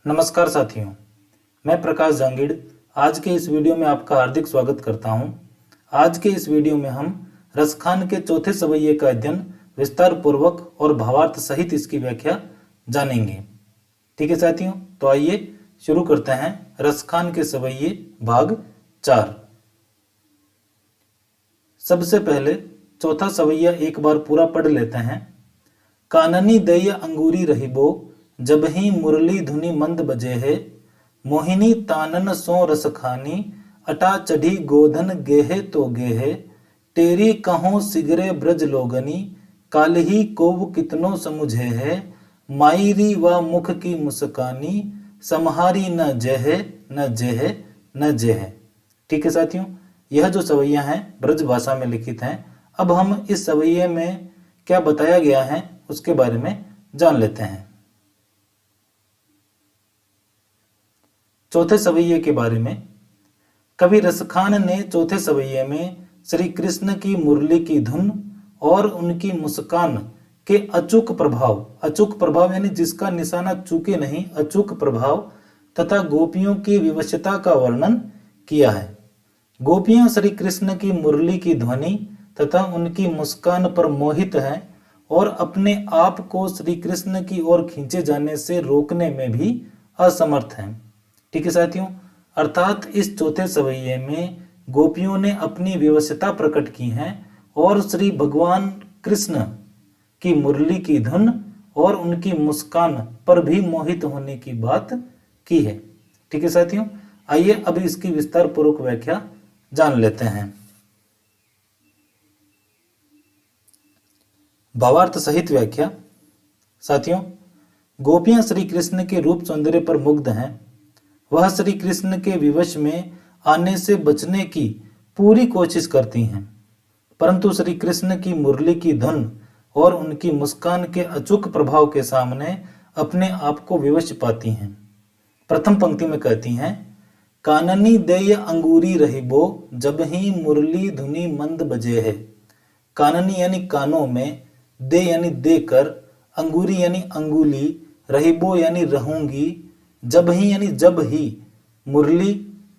नमस्कार साथियों, मैं प्रकाश जांगिड़ आज के इस वीडियो में आपका हार्दिक स्वागत करता हूं। आज के इस वीडियो में हम रसखान के चौथे सवैये का अध्ययन विस्तार पूर्वक और भावार्थ सहित इसकी व्याख्या जानेंगे। ठीक है साथियों, तो आइए शुरू करते हैं रसखान के सवैये भाग 4। सबसे पहले चौथा सवैया एक बार पूरा पढ़ लेते हैं। काननी दय अंगूरी रहिबो, जब ही मुरली धुनि मंद बजे है। मोहिनी तानन सो रसखानी, अटा चढ़ी गोधन गेहे तो गेहे। तेरी कहो सिगरे ब्रज लोगनी, कालही कोव कितनो समुझे है। मायरी व मुख की मुस्कानी, समहारी न जह न जह न जह। ठीक है साथियों, यह जो सवैया हैं ब्रज भाषा में लिखित हैं। अब हम इस सवैये में क्या बताया गया है उसके बारे में जान लेते हैं। चौथे सवैये के बारे में कवि रसखान ने चौथे सवैये में श्री कृष्ण की मुरली की धुन और उनकी मुस्कान के अचूक प्रभाव यानी जिसका निशाना चूके नहीं, अचूक प्रभाव तथा गोपियों की विवशता का वर्णन किया है। गोपियां श्री कृष्ण की मुरली की ध्वनि तथा उनकी मुस्कान पर मोहित हैं और अपने आप को श्री कृष्ण की ओर खींचे जाने से रोकने में भी असमर्थ हैं। ठीक है साथियों, अर्थात इस चौथे सवैये में गोपियों ने अपनी विवशता प्रकट की है और श्री भगवान कृष्ण की मुरली की धुन और उनकी मुस्कान पर भी मोहित होने की बात की है। ठीक है साथियों, आइए अब इसकी विस्तार पूर्वक व्याख्या जान लेते हैं। भावार्थ सहित व्याख्या। साथियों, गोपियां श्री कृष्ण के रूप सौंदर्य पर मुग्ध हैं। वह श्री कृष्ण के विवश में आने से बचने की पूरी कोशिश करती हैं, परंतु श्री कृष्ण की मुरली की धुन और उनकी मुस्कान के अचूक प्रभाव के सामने अपने आप को विवश पाती हैं। प्रथम पंक्ति में कहती हैं, काननी दय अंगूरी रहिबो, जब ही मुरली धुनि मंद बजे है। काननी यानी कानों में, दे यानी देकर, अंगूरी यानी अंगुली, रहिबो यानी रहूंगी, जब ही यानी जब ही, मुरली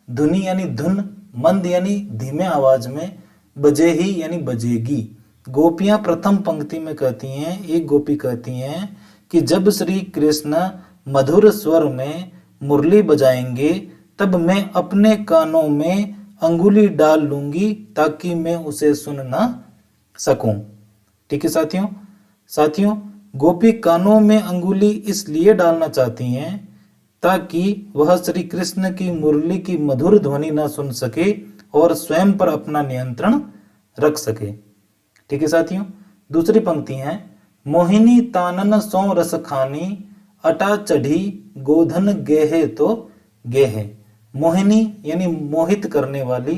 धुनि यानी धुन, मंद यानी धीमे आवाज में, बजे ही यानी बजेगी। गोपियां प्रथम पंक्ति में कहती हैं, एक गोपी कहती हैं कि जब श्री कृष्ण मधुर स्वर में मुरली बजाएंगे तब मैं अपने कानों में अंगुली डाल लूंगी ताकि मैं उसे सुन ना सकूं। ठीक है साथियों, गोपी कानों में अंगुली इसलिए डालना चाहती हैं ताकि वह श्री कृष्ण की मुरली की मधुर ध्वनि न सुन सके और स्वयं पर अपना नियंत्रण रख सके। ठीक है साथियों, दूसरी पंक्ति है, मोहिनी तानन सो रसखानी, अटा चढ़ी गोधन गेहे तो गेहे। मोहिनी यानी मोहित करने वाली,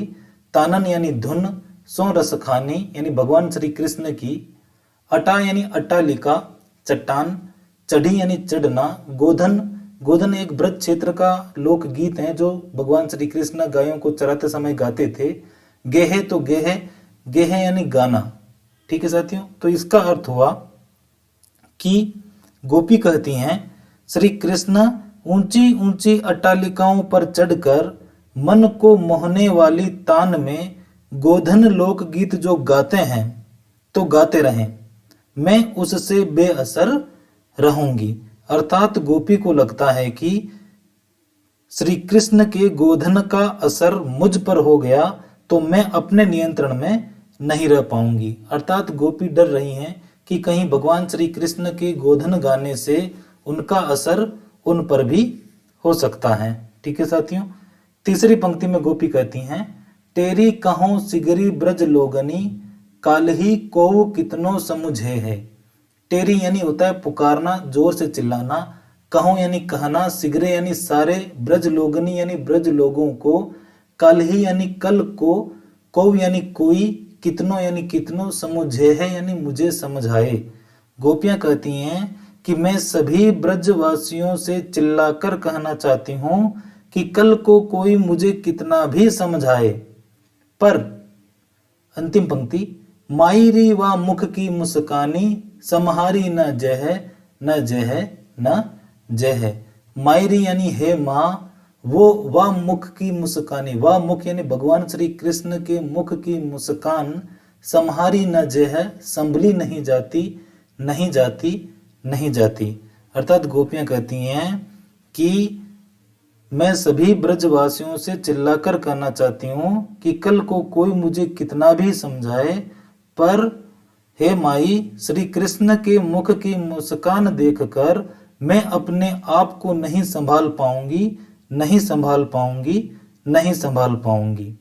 तानन यानी धुन, सो रसखानी यानी भगवान श्री कृष्ण की, अटा यानी अट्टालिका चट्टान, चढ़ी यानी चढ़ना, गोधन एक ब्रज क्षेत्र का लोक गीत है जो भगवान श्री कृष्ण गायों को चराते समय गाते थे। गेहे तो गेहे यानी गाना। ठीक है साथियों, तो इसका अर्थ हुआ कि गोपी कहती हैं श्री कृष्ण ऊंची ऊंची अट्टालिकाओं पर चढ़कर मन को मोहने वाली तान में गोधन लोक गीत जो गाते हैं तो गाते रहें, मैं उससे बेअसर रहूंगी। अर्थात गोपी को लगता है कि श्री कृष्ण के गोधन का असर मुझ पर हो गया तो मैं अपने नियंत्रण में नहीं रह पाऊंगी। अर्थात गोपी डर रही हैं कि कहीं भगवान श्री कृष्ण के गोधन गाने से उनका असर उन पर भी हो सकता है। ठीक है साथियों, तीसरी पंक्ति में गोपी कहती हैं, तेरी कहो सिगरी ब्रज लोगनी, कालही को कितनो समुझे है। टेरी यानी होता है पुकारना, जोर से चिल्लाना, कहो यानी कहना, सिगरे यानी सारे, ब्रज लोगनी यानी ब्रज लोगों को, कालही यानी कल को, कौ यानी कोई, कितनो यानी कितनो, समुझे है यानी मुझे समझाए। गोपियां कहती हैं कि मैं सभी ब्रजवासियों से चिल्लाकर कहना चाहती हूं कि कल को कोई मुझे कितना भी समझाए, पर अंतिम पंक्ति, मायरी व मुख की मुस्कानी, समहारी न जह न जह न जह। मायरी यानी हे माँ, वो वह मुख की मुस्कानी, वह मुख यानी भगवान श्री कृष्ण के मुख की मुस्कान सम्हारी न जेह, संभली नहीं जाती, नहीं जाती, नहीं जाती। अर्थात गोपियां कहती हैं कि मैं सभी ब्रजवासियों से चिल्लाकर कहना चाहती हूँ कि कल को कोई मुझे कितना भी समझाए, पर हे माई, श्री कृष्ण के मुख की मुस्कान देखकर मैं अपने आप को नहीं संभाल पाऊंगी, नहीं संभाल पाऊंगी, नहीं संभाल पाऊंगी।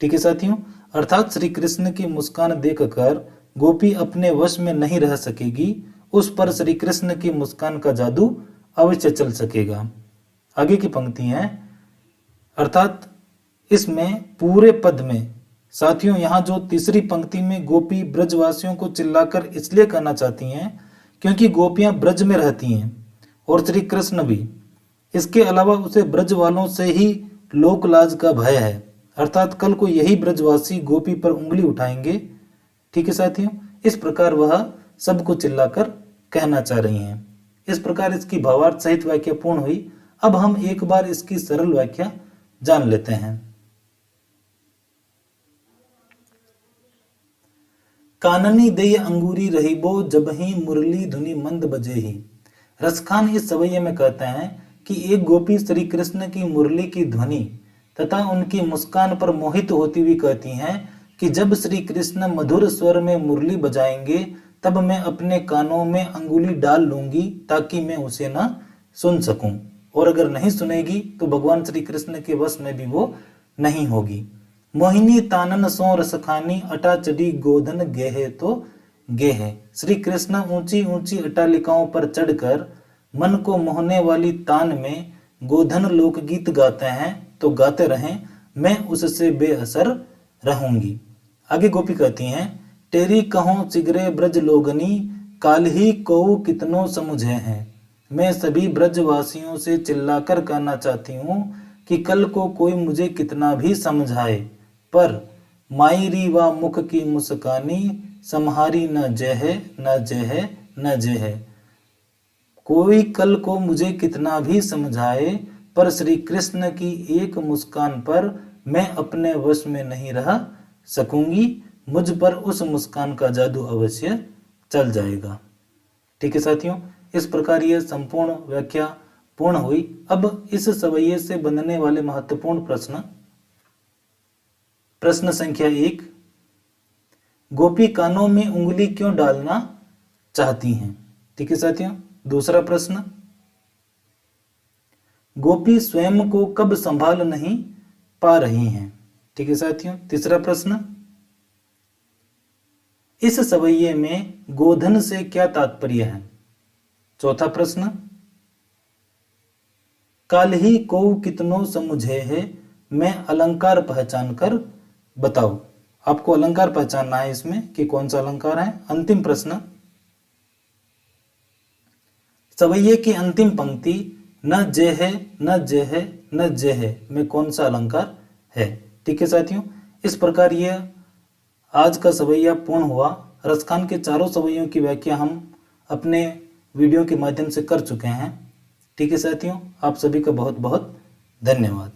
ठीक है साथियों, अर्थात श्री कृष्ण की मुस्कान देखकर गोपी अपने वश में नहीं रह सकेगी, उस पर श्री कृष्ण की मुस्कान का जादू अवश्य चल सकेगा। आगे की पंक्ति है, अर्थात इसमें पूरे पद में साथियों, यहाँ जो तीसरी पंक्ति में गोपी ब्रजवासियों को चिल्लाकर इसलिए कहना चाहती हैं क्योंकि गोपियां ब्रज में रहती हैं और श्री कृष्ण भी। इसके अलावा उसे ब्रज वालों से ही लोकलाज का भय है, अर्थात कल को यही ब्रजवासी गोपी पर उंगली उठाएंगे। ठीक है साथियों, इस प्रकार वह सबको चिल्लाकर कहना चाह रही हैं। इस प्रकार इसकी भावार्थ सहित व्याख्या पूर्ण हुई। अब हम एक बार इसकी सरल व्याख्या जान लेते हैं। काननी दय अंगूरी रहीबो, जब ही मुरली धुनी मंद बजे ही। रसखान इस सवैये में कहते हैं कि एक गोपी श्री कृष्ण की मुरली की ध्वनि तथा उनकी मुस्कान पर मोहित होती हुई कहती हैं कि जब श्री कृष्ण मधुर स्वर में मुरली बजाएंगे तब मैं अपने कानों में अंगुली डाल लूंगी ताकि मैं उसे न सुन सकूं, और अगर नहीं सुनेगी तो भगवान श्री कृष्ण के वश में भी वो नहीं होगी। मोहिनी तानन सो रसखानी, अटा चढ़ी गोधन गेहे तो गेहे। श्री कृष्ण ऊंची ऊंची अटालिकाओं पर चढ़कर मन को मोहने वाली तान में गोधन लोकगीत गाते हैं तो गाते रहें, मैं उससे बेअसर रहूंगी। आगे गोपी कहती हैं, तेरी कहो चिगरे ब्रज लोगनी, काल ही को कितनों समुझे हैं। मैं सभी ब्रजवासियों से चिल्लाकर कहना चाहती हूँ कि कल को कोई मुझे कितना भी समझाए, पर मायरी व मुख की मुस्कानी सम्हारी न जह, न जह, न जह। कोई कल को मुझे कितना भी समझाए, पर श्री कृष्ण की एक मुस्कान पर मैं अपने वश में नहीं रह सकूंगी, मुझ पर उस मुस्कान का जादू अवश्य चल जाएगा। ठीक है साथियों, इस प्रकार यह संपूर्ण व्याख्या पूर्ण हुई। अब इस सवैये से बनने वाले महत्वपूर्ण प्रश्न। प्रश्न संख्या 1, गोपी कानों में उंगली क्यों डालना चाहती हैं? ठीक है साथियों। दूसरा प्रश्न, गोपी स्वयं को कब संभाल नहीं पा रही हैं? ठीक है साथियों। तीसरा प्रश्न, इस सवैये में गोधन से क्या तात्पर्य है? चौथा प्रश्न, काल ही को कितनों समुझे है, मैं अलंकार पहचान कर बताओ। आपको अलंकार पहचानना है इसमें कि कौन सा अलंकार है। अंतिम प्रश्न, सवैये की अंतिम पंक्ति न जे है, न जे है, न जे है में कौन सा अलंकार है? ठीक है साथियों, इस प्रकार यह आज का सवैया पूर्ण हुआ। रसखान के चारों सवैयों की व्याख्या हम अपने वीडियो के माध्यम से कर चुके हैं। ठीक है साथियों, आप सभी का बहुत बहुत धन्यवाद।